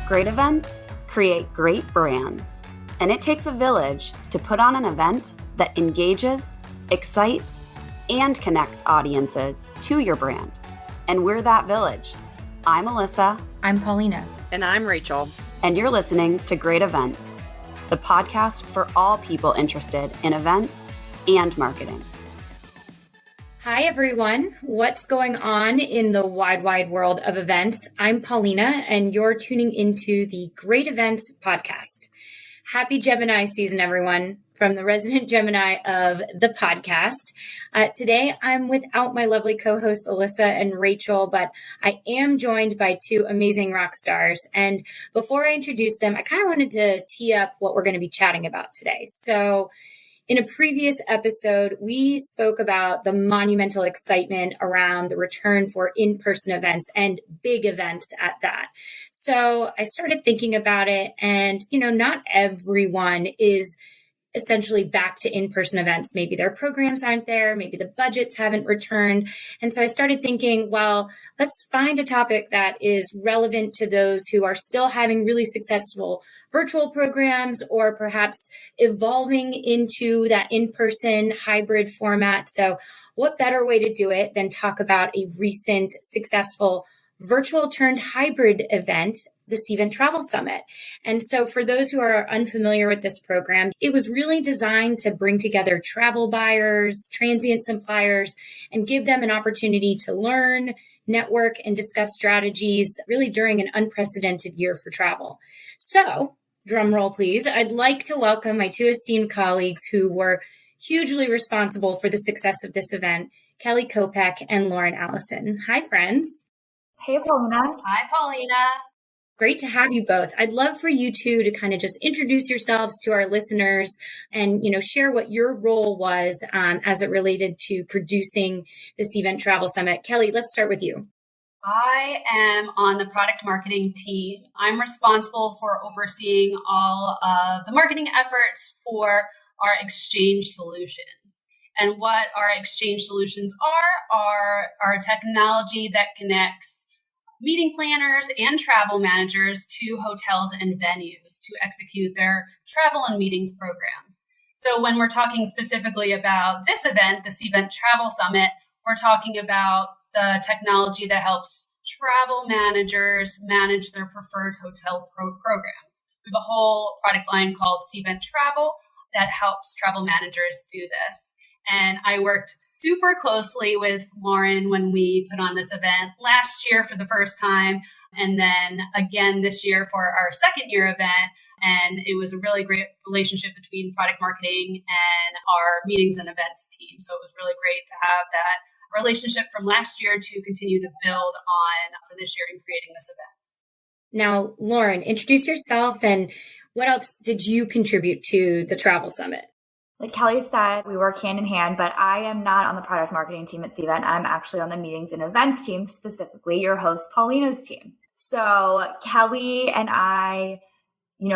Great events create great brands, and it takes a village to put on an event that engages, excites, and connects audiences to your brand. And we're that village. I'm Alyssa. I'm Paulina. And I'm Rachel. And you're listening to Great Events, the podcast for all people interested in events and marketing. Hi, everyone. What's going on in the wide, wide world of events? I'm Paulina, and you're tuning into the Great Events podcast. Happy Gemini season, everyone, from the resident Gemini of the podcast. Today, I'm without my lovely co-hosts, Alyssa and Rachel, but I am joined by two amazing rock stars. And before I introduce them, I kind of wanted to tee up what we're going to be chatting about today. So in a previous episode, we spoke about the monumental excitement around the return for in-person events and big events at that. So I started thinking about it, and, not everyone is essentially back to in-person events. Maybe their programs aren't there. Maybe the budgets haven't returned. And so I started thinking, well, let's find a topic that is relevant to those who are still having really successful virtual programs or perhaps evolving into that in-person hybrid format. So what better way to do it than talk about a recent successful virtual turned hybrid event, the Cvent Travel Summit. And so for those who are unfamiliar with this program, it was really designed to bring together travel buyers, transient suppliers, and give them an opportunity to learn, network, and discuss strategies really during an unprecedented year for travel. So, drum roll, please. I'd like to welcome my two esteemed colleagues who were hugely responsible for the success of this event, Kelly Kopeck and Lauren Allison. Hi, friends. Hey, Paulina. Hi, Paulina. Great to have you both. I'd love for you two to kind of just introduce yourselves to our listeners and, share what your role was as it related to producing the Cvent Travel Summit. Kelly, let's start with you. I am on the product marketing team. I'm responsible for overseeing all of the marketing efforts for our exchange solutions. And what our exchange solutions are our technology that connects meeting planners and travel managers to hotels and venues to execute their travel and meetings programs. So when we're talking specifically about this event, the Cvent Travel Summit, we're talking about the technology that helps travel managers manage their preferred hotel programs. We have a whole product line called Cvent Travel that helps travel managers do this. And I worked super closely with Lauren when we put on this event last year for the first time, and then again this year for our second year event. And it was a really great relationship between product marketing and our meetings and events team. So it was really great to have that relationship from last year to continue to build on for this year in creating this event. Now, Lauren, introduce yourself and what else did you contribute to the Travel Summit? Like Kelly said, we work hand in hand, but I am not on the product marketing team at Cvent. I'm actually on the meetings and events team, specifically your host, Paulina's team. So Kelly and I,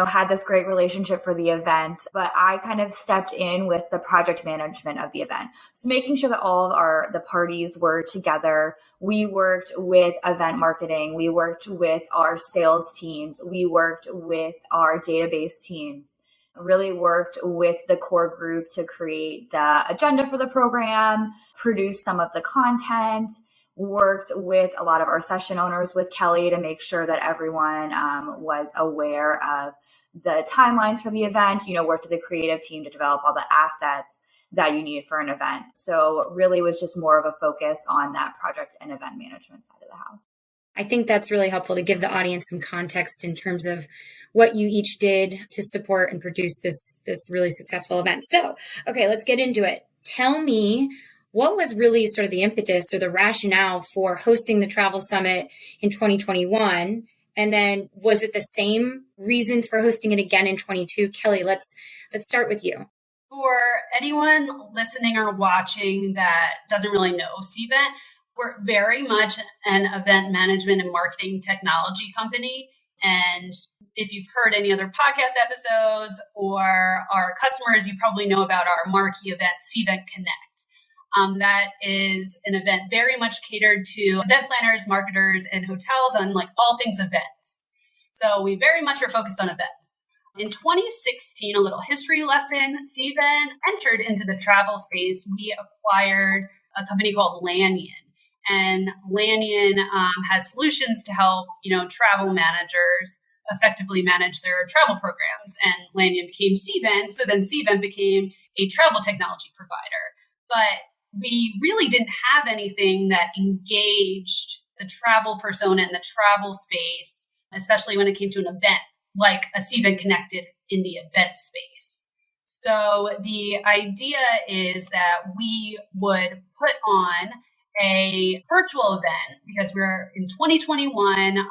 had this great relationship for the event, but I kind of stepped in with the project management of the event. So making sure that all of the parties were together. We worked with event marketing. We worked with our sales teams. We worked with our database teams. Really worked with the core group to create the agenda for the program, produce some of the content, worked with a lot of our session owners with Kelly to make sure that everyone was aware of the timelines for the event, worked with the creative team to develop all the assets that you need for an event. So really was just more of a focus on that project and event management side of the house. I think that's really helpful to give the audience some context in terms of what you each did to support and produce this really successful event. So, okay, let's get into it. Tell me, what was really sort of the impetus or the rationale for hosting the Travel Summit in 2021? And then was it the same reasons for hosting it again in 22? Kelly, let's start with you. For anyone listening or watching that doesn't really know Cvent, we're very much an event management and marketing technology company. And if you've heard any other podcast episodes or our customers, you probably know about our marquee event, Cvent Connect. That is an event very much catered to event planners, marketers, and hotels on all things events. So we very much are focused on events. In 2016, a little history lesson, Cvent entered into the travel space. We acquired a company called Lanyon. And Lanyon has solutions to help, travel managers effectively manage their travel programs. And Lanyon became Cvent, so then Cvent became a travel technology provider. But we really didn't have anything that engaged the travel persona in the travel space, especially when it came to an event, like a Cvent Connected in the event space. So the idea is that we would put on a virtual event because we're in 2021.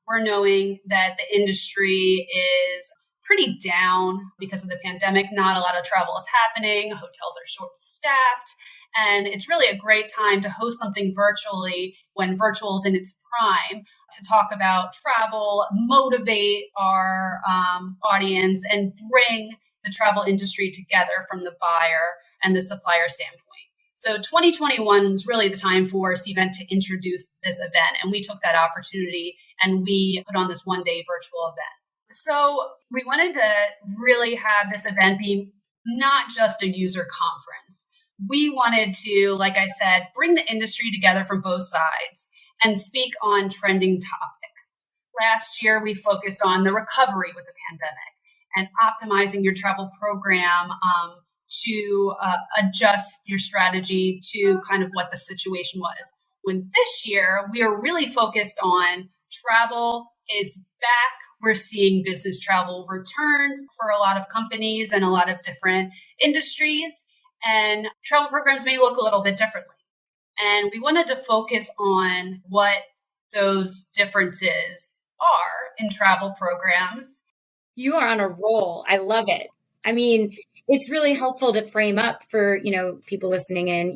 We're knowing that the industry is pretty down because of the pandemic. Not a lot of travel is happening. Hotels are short-staffed. And it's really a great time to host something virtually when virtual is in its prime to talk about travel, motivate our audience, and bring the travel industry together from the buyer and the supplier standpoint. So 2021 was really the time for Cvent to introduce this event. And we took that opportunity and we put on this one-day virtual event. So we wanted to really have this event be not just a user conference. We wanted to, like I said, bring the industry together from both sides and speak on trending topics. Last year, we focused on the recovery with the pandemic and optimizing your travel program to adjust your strategy to kind of what the situation was. When this year, we are really focused on travel is back. We're seeing business travel return for a lot of companies and a lot of different industries. And travel programs may look a little bit differently. And we wanted to focus on what those differences are in travel programs. You are on a roll. I love it. I mean, it's really helpful to frame up for, people listening in,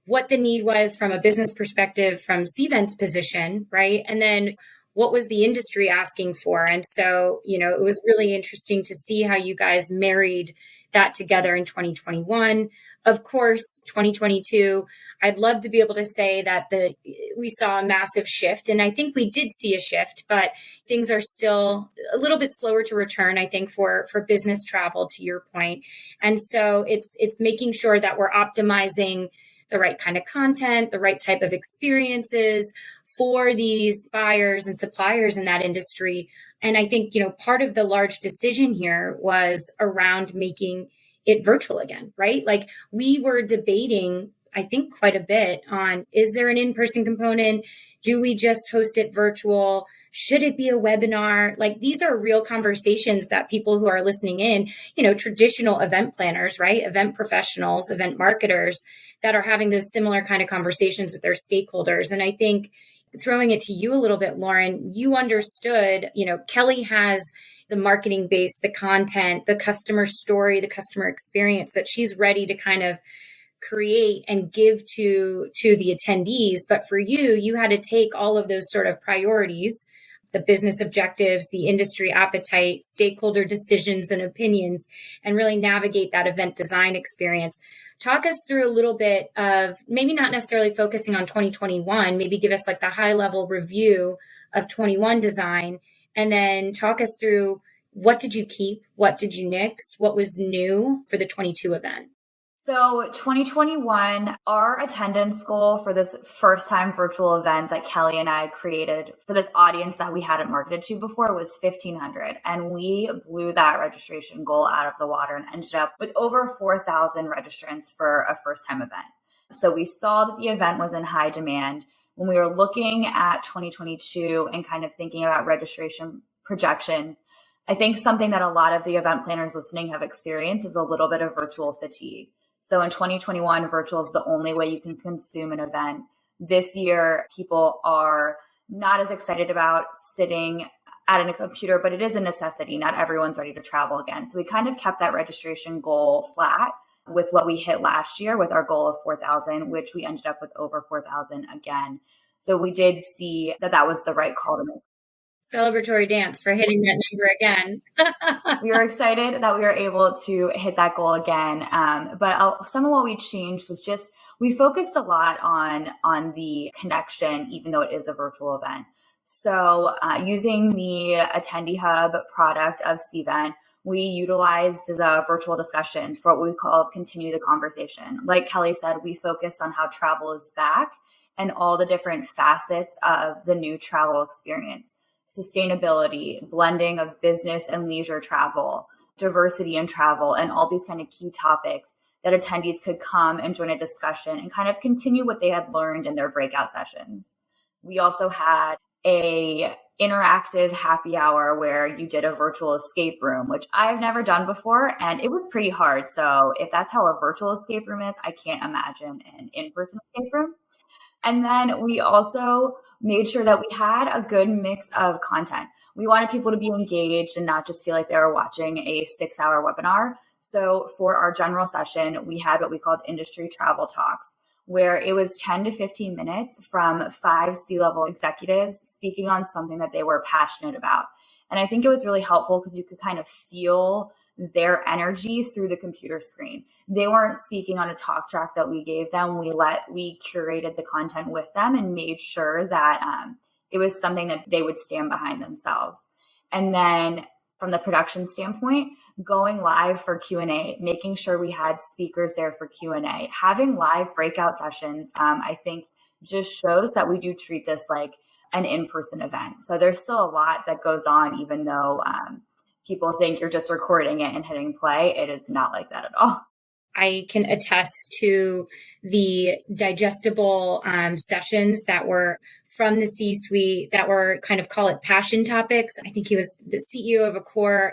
what the need was from a business perspective from Cvent's position, right? And then what was the industry asking for? And so, it was really interesting to see how you guys married that together in 2021. Of course, 2022, I'd love to be able to say that we saw a massive shift. And I think we did see a shift, but things are still a little bit slower to return, I think, for business travel, to your point. And so it's making sure that we're optimizing the right kind of content, the right type of experiences for these buyers and suppliers in that industry. And I think, part of the large decision here was around making it virtual again, right? Like we were debating, I think, quite a bit on, is there an in-person component? Do we just host it virtual? Should it be a webinar? Like these are real conversations that people who are listening in, traditional event planners, right? Event professionals, event marketers that are having those similar kind of conversations with their stakeholders. And I think throwing it to you a little bit, Lauren, you understood, Kelly has the marketing base, the content, the customer story, the customer experience that she's ready to kind of create and give to the attendees. But for you, you had to take all of those sort of priorities, the business objectives, the industry appetite, stakeholder decisions and opinions, and really navigate that event design experience. Talk us through a little bit of maybe not necessarily focusing on 2021, maybe give us like the high level review of 21 design, and then talk us through what did you keep? What did you nix? What was new for the 22 event? So 2021, our attendance goal for this first time virtual event that Kelly and I created for this audience that we hadn't marketed to before was 1,500. And we blew that registration goal out of the water and ended up with over 4,000 registrants for a first time event. So we saw that the event was in high demand. When we were looking at 2022 and kind of thinking about registration projections, I think something that a lot of the event planners listening have experienced is a little bit of virtual fatigue. So in 2021, virtual is the only way you can consume an event. This year, people are not as excited about sitting at a computer, but it is a necessity. Not everyone's ready to travel again. So we kind of kept that registration goal flat with what we hit last year with our goal of 4,000, which we ended up with over 4,000 again. So we did see that that was the right call to make. Celebratory dance for hitting that number again. We were excited that we were able to hit that goal again. But some of what we changed was just, we focused a lot on the connection, even though it is a virtual event. So using the Attendee Hub product of Cvent, we utilized the virtual discussions for what we called continue the conversation. Like Kelly said, we focused on how travel is back and all the different facets of the new travel experience. Sustainability, blending of business and leisure travel, diversity in travel, and all these kind of key topics that attendees could come and join a discussion and kind of continue what they had learned in their breakout sessions. We also had a interactive happy hour where you did a virtual escape room, which I've never done before, and it was pretty hard. So if that's how a virtual escape room is, I can't imagine an in-person escape room. And then we also made sure that we had a good mix of content. We wanted people to be engaged and not just feel like they were watching a 6-hour webinar. So for our general session, we had what we called industry travel talks, where it was 10 to 15 minutes from 5 C-level executives speaking on something that they were passionate about. And I think it was really helpful because you could kind of feel their energy through the computer screen. They weren't speaking on a talk track that we gave them. We curated the content with them and made sure that it was something that they would stand behind themselves. And then from the production standpoint, going live for Q&A, making sure we had speakers there for Q&A, having live breakout sessions, I think just shows that we do treat this like an in-person event. So there's still a lot that goes on, even though people think you're just recording it and hitting play. It is not like that at all. I can attest to the digestible sessions that were from the C-suite that were kind of, call it passion topics. I think he was the CEO of Accor.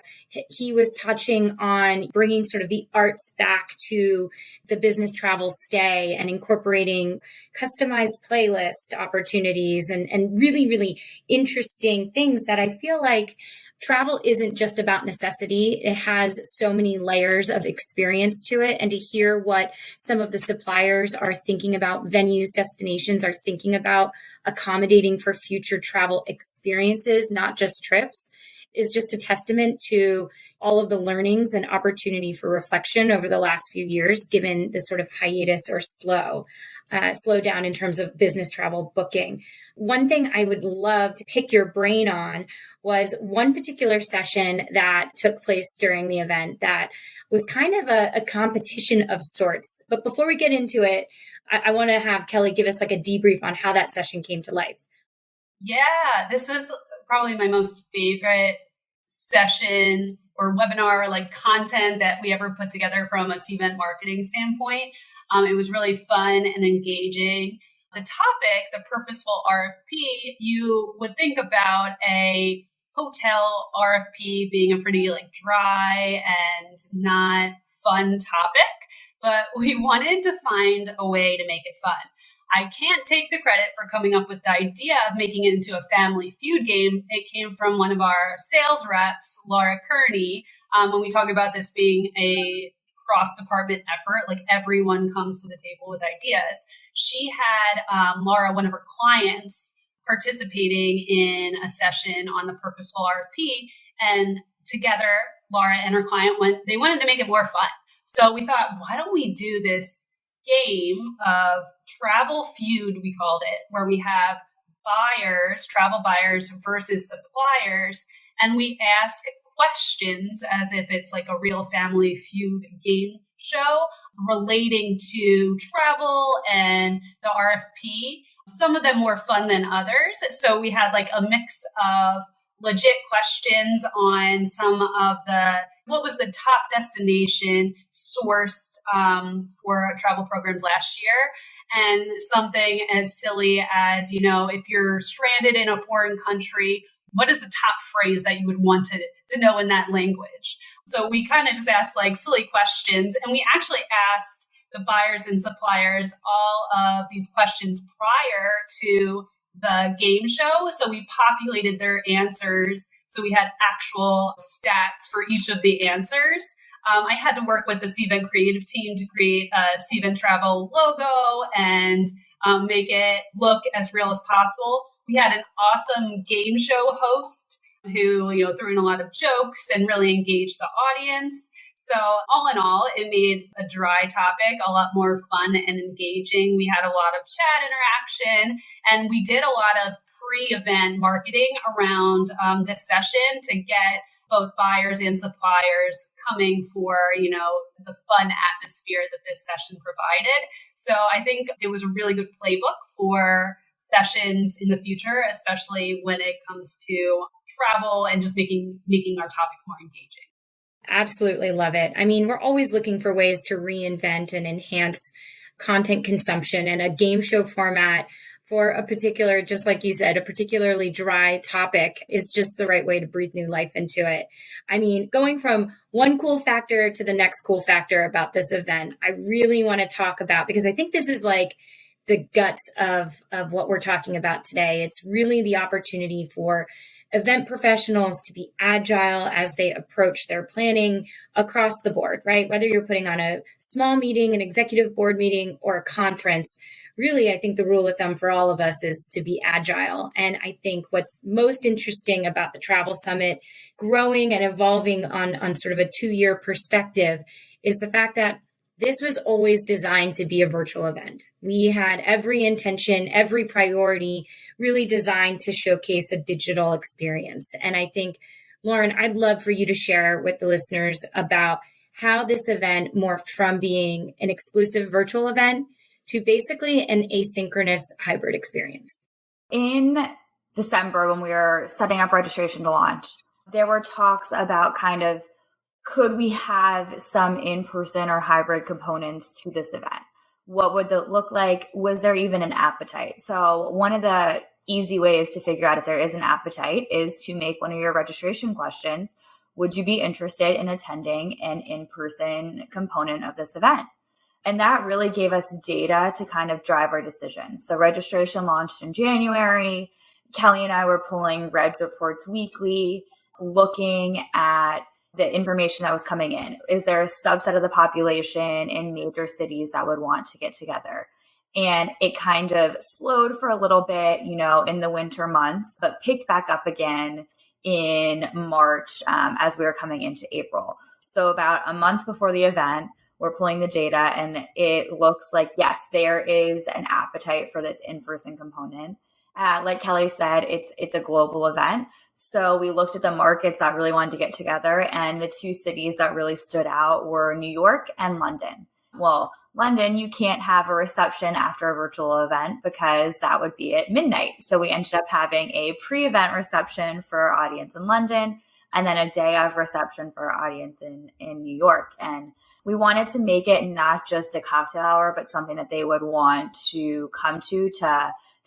He was touching on bringing sort of the arts back to the business travel stay and incorporating customized playlist opportunities and really, really interesting things that I feel like travel isn't just about necessity. It has so many layers of experience to it. And to hear what some of the suppliers are thinking about, venues, destinations are thinking about accommodating for future travel experiences, not just trips, is just a testament to all of the learnings and opportunity for reflection over the last few years, given the sort of hiatus or slow down in terms of business travel booking. One thing I would love to pick your brain on was one particular session that took place during the event that was kind of a competition of sorts. But before we get into it, I want to have Kelly give us like a debrief on how that session came to life. Yeah, this was probably my most favorite session or webinar, like content that we ever put together from a Cvent marketing standpoint. It was really fun and engaging. The topic, the Purposeful RFP, you would think about a hotel RFP being a pretty like dry and not fun topic, but we wanted to find a way to make it fun. I can't take the credit for coming up with the idea of making it into a family feud game. It came from one of our sales reps, Laura Kearney. When we talk about this being a cross-department effort, like everyone comes to the table with ideas. She had Laura, one of her clients, participating in a session on the Purposeful RFP. And together, Laura and her client they wanted to make it more fun. So we thought, why don't we do this game of travel feud, we called it, where we have travel buyers versus suppliers, and we ask questions as if it's like a real family feud game show relating to travel and the RFP. Some of them more fun than others. So we had like a mix of legit questions on some of what was the top destination sourced for travel programs last year. And something as silly as, if you're stranded in a foreign country, what is the top phrase that you would want to know in that language? So we kind of just asked like silly questions, and we actually asked the buyers and suppliers all of these questions prior to the game show. So we populated their answers. So we had actual stats for each of the answers. I had to work with the Cvent creative team to create a Cvent Travel logo and make it look as real as possible. We had an awesome game show host who, threw in a lot of jokes and really engaged the audience. So all in all, it made a dry topic a lot more fun and engaging. We had a lot of chat interaction, and we did a lot of pre-event marketing around this session to get both buyers and suppliers coming for, the fun atmosphere that this session provided. So I think it was a really good playbook for sessions in the future, especially when it comes to travel and just making our topics more engaging. Absolutely love it. I mean, we're always looking for ways to reinvent and enhance content consumption, and a game show format for a particular, just like you said, a particularly dry topic is just the right way to breathe new life into it. I mean, going from one cool factor to the next cool factor about this event, I really want to talk about, because I think this is like the guts of what we're talking about today. It's really the opportunity for event professionals to be agile as they approach their planning across the board, right? Whether you're putting on a small meeting, an executive board meeting, or a conference, really, I think the rule of thumb for all of us is to be agile. And I think what's most interesting about the Travel Summit growing and evolving on sort of a 2-year perspective is the fact that this was always designed to be a virtual event. We had every intention, every priority really designed to showcase a digital experience. And I think, Lauren, I'd love for you to share with the listeners about how this event morphed from being an exclusive virtual event to basically an asynchronous hybrid experience. In December, when we were setting up registration to launch, there were talks about could we have some in-person or hybrid components to this event? What would that look like? Was there even an appetite? So one of the easy ways to figure out if there is an appetite is to make one of your registration questions. Would you be interested in attending an in-person component of this event? And that really gave us data to kind of drive our decisions. So registration launched in January. Kelly and I were pulling reg reports weekly, looking at the information that was coming in. Is there a subset of the population in major cities that would want to get together? And it kind of slowed for a little bit, in the winter months, but picked back up again in March as we were coming into April. So about a month before the event, we're pulling the data and it looks like, yes, there is an appetite for this in-person component. Like Kelly said, it's a global event. So we looked at the markets that really wanted to get together, and the 2 cities that really stood out were New York and London. Well, London, you can't have a reception after a virtual event because that would be at midnight. So we ended up having a pre-event reception for our audience in London, and then a day of reception for our audience in New York. And we wanted to make it not just a cocktail hour, but something that they would want to come to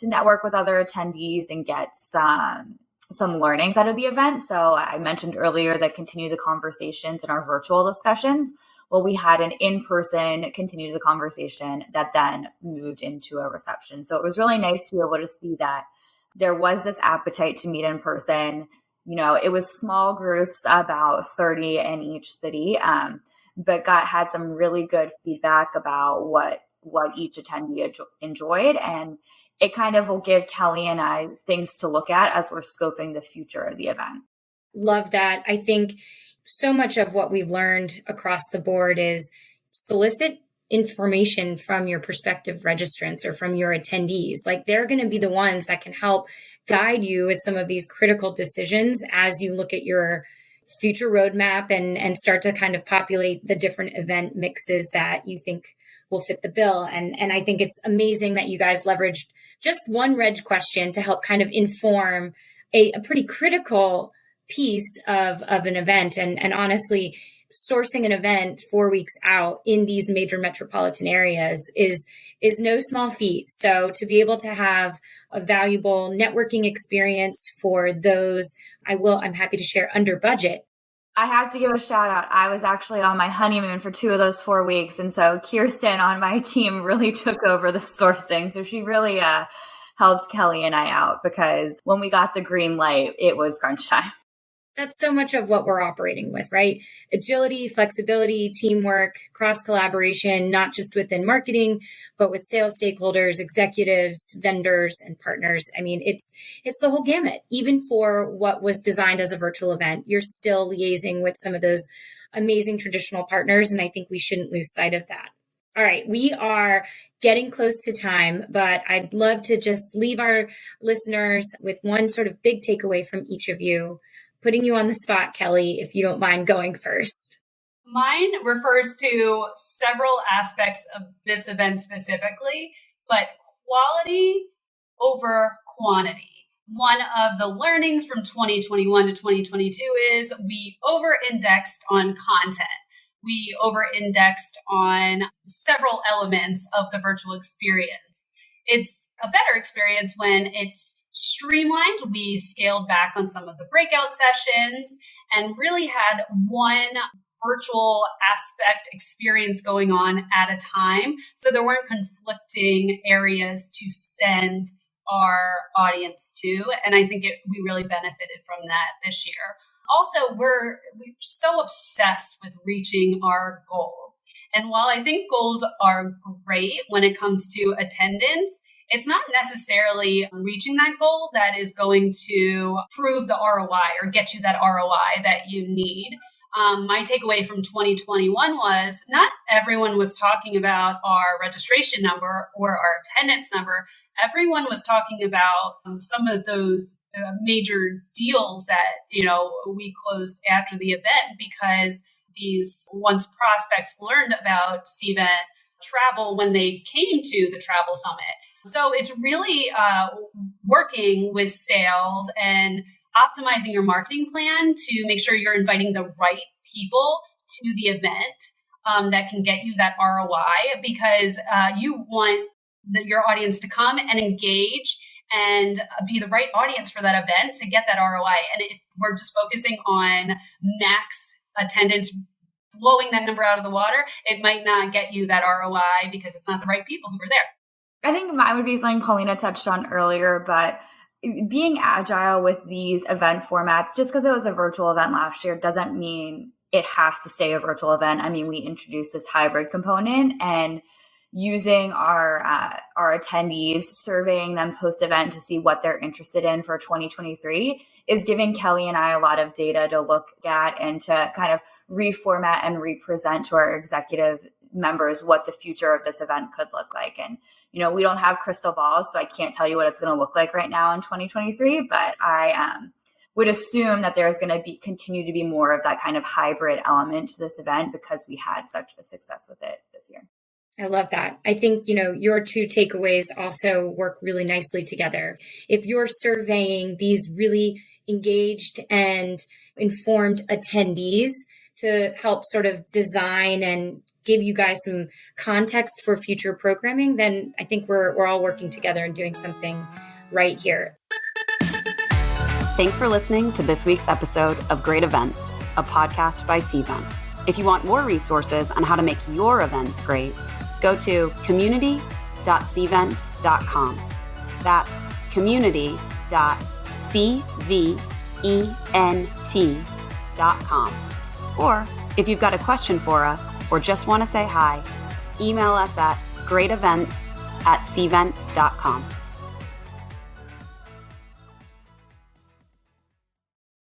network with other attendees and get some learnings out of the event. So I mentioned earlier that continue the conversations in our virtual discussions. Well, we had an in-person continue the conversation that then moved into a reception. So it was really nice to be able to see that there was this appetite to meet in person. It was small groups, about 30 in each city, but had some really good feedback about what each attendee enjoyed. And it kind of will give Kelly and I things to look at as we're scoping the future of the event. Love that. I think so much of what we've learned across the board is solicit information from your prospective registrants or from your attendees. Like, they're going to be the ones that can help guide you with some of these critical decisions as you look at your future roadmap and start to kind of populate the different event mixes that you think will fit the bill. And I think it's amazing that you guys leveraged just one reg question to help kind of inform a pretty critical piece of an event. And honestly, sourcing an event 4 weeks out in these major metropolitan areas is no small feat. So to be able to have a valuable networking experience for those, I'm happy to share, under budget. I have to give a shout out. I was actually on my honeymoon for 2 of those 4 weeks. And so Kirsten on my team really took over the sourcing. So she really helped Kelly and I out, because when we got the green light, it was crunch time. That's so much of what we're operating with, right? Agility, flexibility, teamwork, cross-collaboration, not just within marketing, but with sales stakeholders, executives, vendors, and partners. I mean, it's the whole gamut. Even for what was designed as a virtual event, you're still liaising with some of those amazing traditional partners, and I think we shouldn't lose sight of that. All right, we are getting close to time, but I'd love to just leave our listeners with one sort of big takeaway from each of you, putting you on the spot, Kelly, if you don't mind going first. Mine refers to several aspects of this event specifically, but quality over quantity. One of the learnings from 2021 to 2022 is we over-indexed on content. We over-indexed on several elements of the virtual experience. It's a better experience when it's streamlined. We scaled back on some of the breakout sessions and really had one virtual aspect experience going on at a time. So there weren't conflicting areas to send our audience to. And I think we really benefited from that this year. Also, we're so obsessed with reaching our goals. And while I think goals are great when it comes to attendance, it's not necessarily reaching that goal that is going to prove the ROI or get you that ROI that you need. My takeaway from 2021 was not everyone was talking about our registration number or our attendance number. Everyone was talking about some of those major deals that, we closed after the event, because these once prospects learned about Cvent Travel when they came to the Travel Summit. So it's really working with sales and optimizing your marketing plan to make sure you're inviting the right people to the event that can get you that ROI, because you want your audience to come and engage and be the right audience for that event to get that ROI. And if we're just focusing on max attendance, blowing that number out of the water, it might not get you that ROI because it's not the right people who are there. I think mine would be something Paulina touched on earlier, but being agile with these event formats, just because it was a virtual event last year doesn't mean it has to stay a virtual event. I mean, we introduced this hybrid component, and using our attendees, surveying them post-event to see what they're interested in for 2023 is giving Kelly and I a lot of data to look at and to kind of reformat and represent to our executive members what the future of this event could look like. And, we don't have crystal balls, so I can't tell you what it's going to look like right now in 2023, but I would assume that there's going to continue to be more of that kind of hybrid element to this event because we had such a success with it this year. I love that. I think, your two takeaways also work really nicely together. If you're surveying these really engaged and informed attendees to help sort of design and give you guys some context for future programming, then I think we're all working together and doing something right here. Thanks for listening to this week's episode of Great Events, a podcast by Cvent. If you want more resources on how to make your events great, go to community.cvent.com. That's community.cvent.com. Or if you've got a question for us or just want to say hi, email us at greatevents@cvent.com.